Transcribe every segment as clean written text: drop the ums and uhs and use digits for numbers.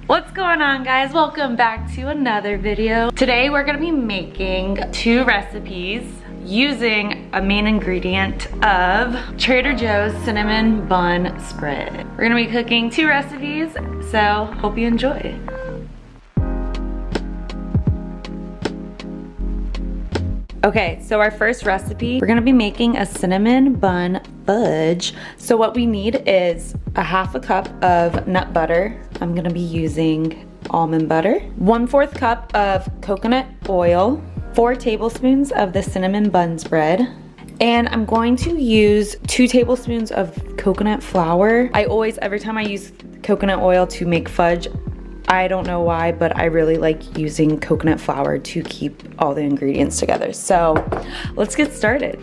What's going on, guys? Welcome back to another video. Today we're gonna be making two recipes using a main ingredient of Trader Joe's cinnamon bun spread. We're gonna be cooking two recipes, so hope you enjoy. Okay, so our first recipe, we're gonna be making a cinnamon bun fudge. So what we need is a half a cup of nut butter. I'm gonna be using almond butter. 1/4 cup of coconut oil. 4 tablespoons of the cinnamon bun spread. And I'm going to use 2 tablespoons of coconut flour. Every time I use coconut oil to make fudge, I don't know why, but I really like using coconut flour to keep all the ingredients together. So let's get started.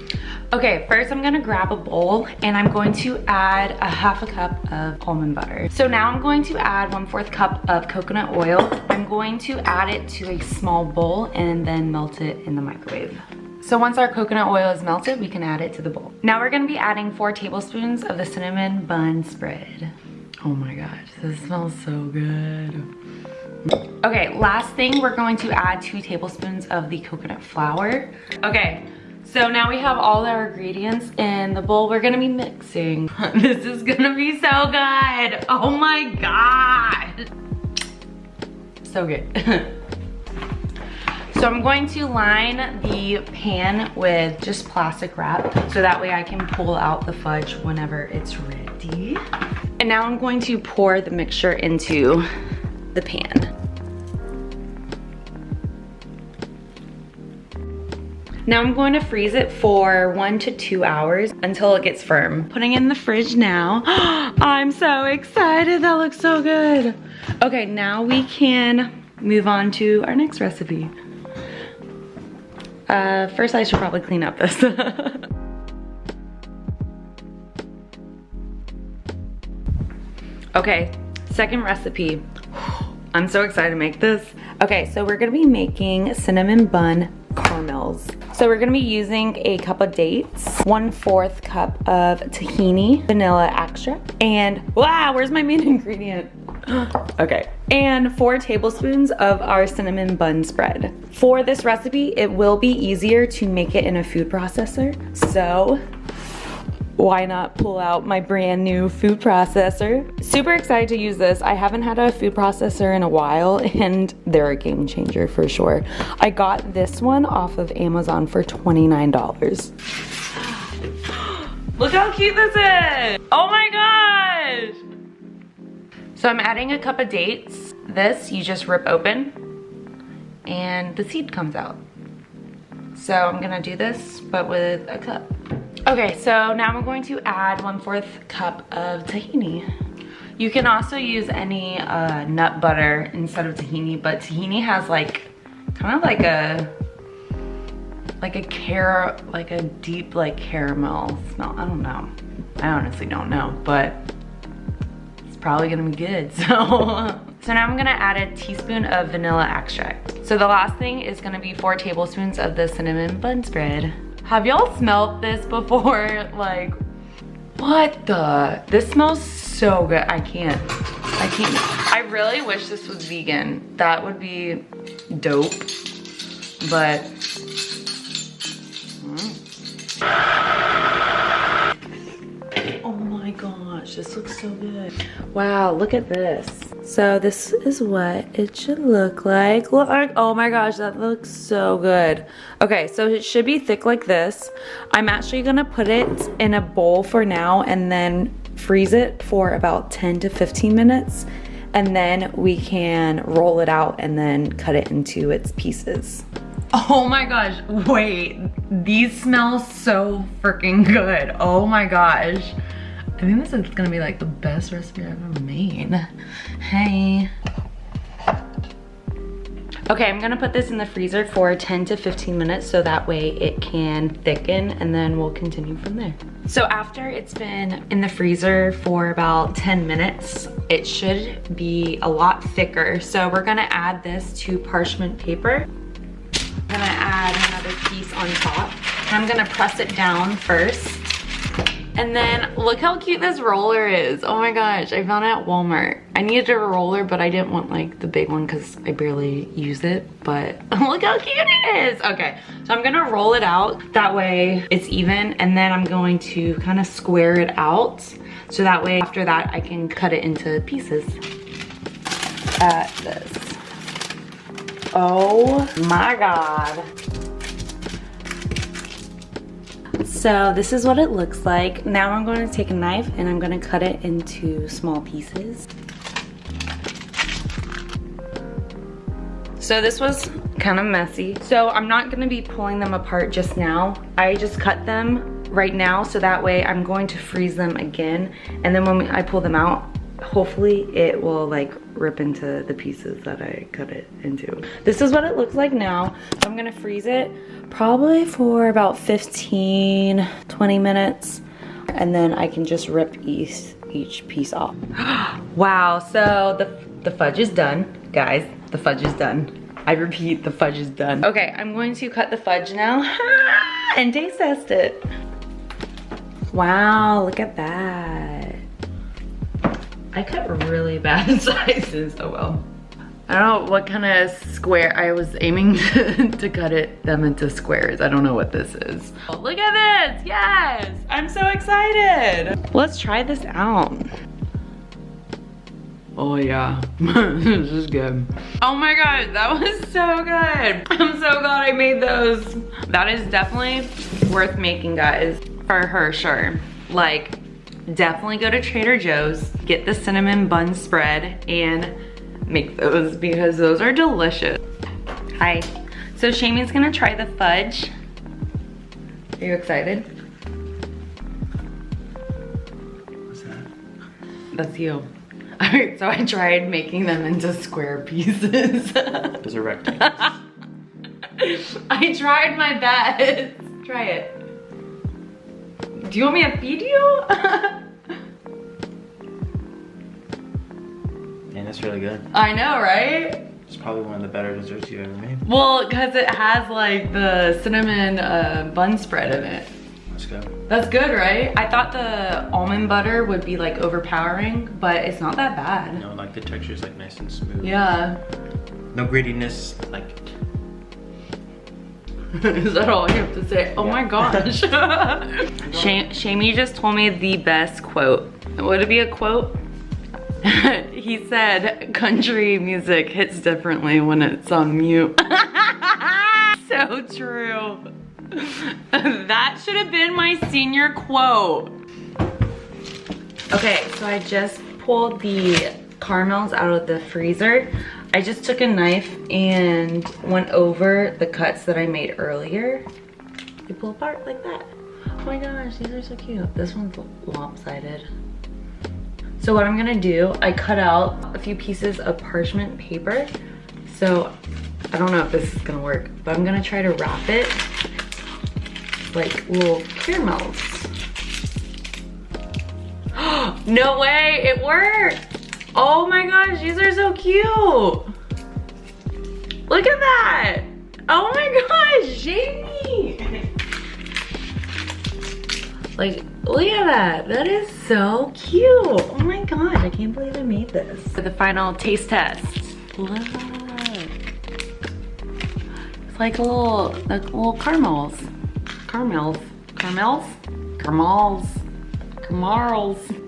Okay, first I'm gonna grab a bowl and I'm going to add a half a cup of almond butter. So now I'm going to add 1/4 cup of coconut oil. I'm going to add it to a small bowl and then melt it in the microwave. So once our coconut oil is melted, we can add it to the bowl. Now we're gonna be adding 4 tablespoons of the cinnamon bun spread. Oh my gosh, this smells so good. Okay, last thing, we're going to add 2 tablespoons of the coconut flour. Okay, so now we have all our ingredients in the bowl we're gonna be mixing. This is gonna be so good. Oh my God. So good. So I'm going to line the pan with just plastic wrap so that way I can pull out the fudge whenever it's ready. And now I'm going to pour the mixture into the pan. Now I'm going to freeze it for 1 to 2 hours until it gets firm. Putting it in the fridge now. I'm so excited, that looks so good. Okay, now we can move on to our next recipe. First I should probably clean up this. Okay, second recipe. I'm so excited to make this. Okay, so we're gonna be making cinnamon bun caramels. So we're gonna be using a cup of dates, 1/4 cup of tahini, vanilla extract, and wow, where's my main ingredient? Okay, and 4 tablespoons of our cinnamon bun spread. For this recipe, it will be easier to make it in a food processor, so why not pull out my brand new food processor? Super excited to use this. I haven't had a food processor in a while and they're a game changer for sure. I got this one off of Amazon for $29. Look how cute this is. Oh my gosh. So I'm adding a cup of dates. This you just rip open and the seed comes out. So I'm gonna do this, but with a cup. Okay, so now I'm going to add 1/4 cup of tahini. You can also use any nut butter instead of tahini, but tahini has like, kind of like a deep like caramel smell. I don't know. I honestly don't know, but it's probably gonna be good, so. So now I'm gonna add a teaspoon of vanilla extract. So the last thing is gonna be 4 tablespoons of the cinnamon bun spread. Have y'all smelled this before? Like, what the? This smells so good. I can't. I really wish this was vegan. That would be dope, but. Oh my gosh, this looks so good. Wow, look at this. So this is what it should look like. Look, oh my gosh, that looks so good. Okay, so it should be thick like this. I'm actually gonna put it in a bowl for now and then freeze it for about 10 to 15 minutes. And then we can roll it out and then cut it into its pieces. Oh my gosh, wait, these smell so freaking good. Oh my gosh. I think this is gonna be like the best recipe I've ever made. Hey. Okay, I'm gonna put this in the freezer for 10 to 15 minutes so that way it can thicken and then we'll continue from there. So after it's been in the freezer for about 10 minutes, it should be a lot thicker. So we're gonna add this to parchment paper. I'm gonna add another piece on top. I'm gonna press it down first. And then look how cute this roller is. Oh my gosh, I found it at Walmart. I needed a roller, but I didn't want like the big one because I barely use it, but look how cute it is. Okay, so I'm gonna roll it out. That way it's even, and then I'm going to kind of square it out. So that way after that, I can cut it into pieces. At this. Oh my God. So this is what it looks like. Now I'm going to take a knife and I'm going to cut it into small pieces. So this was kind of messy. So I'm not going to be pulling them apart just now. I just cut them right now so that way I'm going to freeze them again. And then when I pull them out, hopefully it will like rip into the pieces that I cut it into. This is what it looks like now. So I'm gonna freeze it probably for about 15, 20 minutes. And then I can just rip each piece off. Wow, so the fudge is done. Guys, the fudge is done. I repeat, the fudge is done. Okay, I'm going to cut the fudge now and taste test it. Wow, look at that. I cut really bad sizes, oh well. I don't know what kind of square, I was aiming to cut them into squares. I don't know what this is. Oh, look at this, yes! I'm so excited. Let's try this out. Oh yeah, this is good. Oh my God, that was so good. I'm so glad I made those. That is definitely worth making, guys, for her, sure. Like, definitely go to Trader Joe's, get the cinnamon bun spread, and make those because those are delicious. Hi. So Shamey's gonna try the fudge. Are you excited? What's that? That's you. Alright, so I tried making them into square pieces. Those are rectangles. I tried my best. Try it. Do you want me to feed you? Man, that's really good. I know, right? It's probably one of the better desserts you've ever made. Well, because it has like the cinnamon bun spread in it. Let's go. That's good, right? I thought the almond butter would be like overpowering, but it's not that bad. No, like the texture is like nice and smooth. Yeah. No grittiness, like. Is that all you have to say? Oh Yeah. my gosh. Shamey just told me the best quote. Would it be a quote? He said, country music hits differently when it's on mute. So true. That should have been my senior quote. Okay, so I just pulled the caramels out of the freezer. I just took a knife and went over the cuts that I made earlier. They pull apart like that. Oh my gosh, these are so cute. This one's lopsided. So what I'm gonna do, I cut out a few pieces of parchment paper. So I don't know if this is gonna work, but I'm gonna try to wrap it like little caramels. No way, it worked. Oh my gosh, these are so cute. Look at that. Oh my gosh, Jamie. Like, look at that. That is so cute. Oh my gosh, I can't believe I made this. For the final taste test. Look. It's like little caramels. Carmels. Carmels? Carmels. Carmels.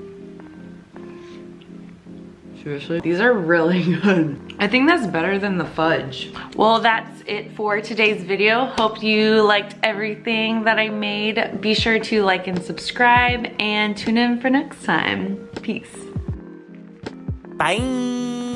Seriously? These are really good. I think that's better than the fudge. Well, that's it for today's video. Hope you liked everything that I made. Be sure to like and subscribe and tune in for next time. Peace. Bye.